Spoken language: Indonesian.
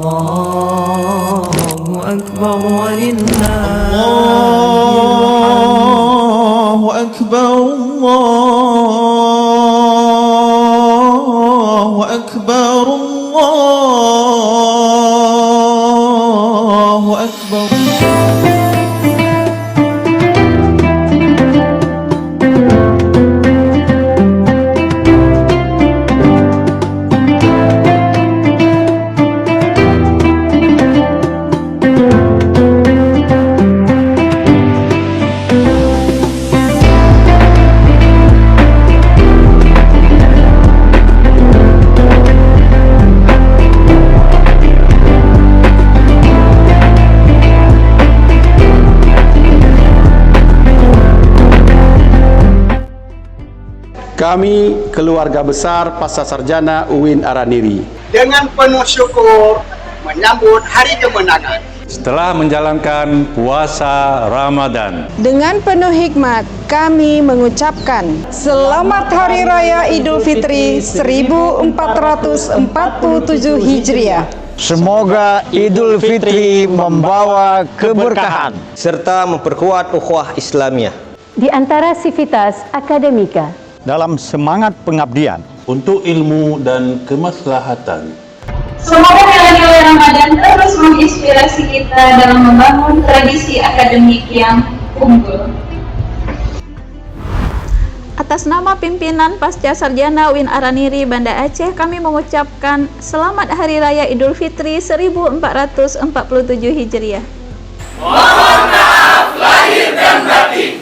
Allahu Akbar walillahi Allahu Akbar Allahu Akbar Allahu Akbar. Kami, keluarga besar Pasca Sarjana UIN Araniri, dengan penuh syukur menyambut hari kemenangan. Setelah menjalankan puasa Ramadan, dengan penuh hikmat kami mengucapkan Selamat Hari Raya Idul Fitri 1447 Hijriah. Semoga Idul Fitri membawa keberkahan serta memperkuat ukhuwah Islamiyah di antara sivitas akademika dalam semangat pengabdian untuk ilmu dan kemaslahatan. Semoga nilai-nilai Ramadan terus menginspirasi kita dalam membangun tradisi akademik yang unggul. Atas nama pimpinan Pasca Sarjana UIN Araniri Banda Aceh, kami mengucapkan Selamat Hari Raya Idul Fitri 1447 Hijriah. Mohon maaf lahir dan batin.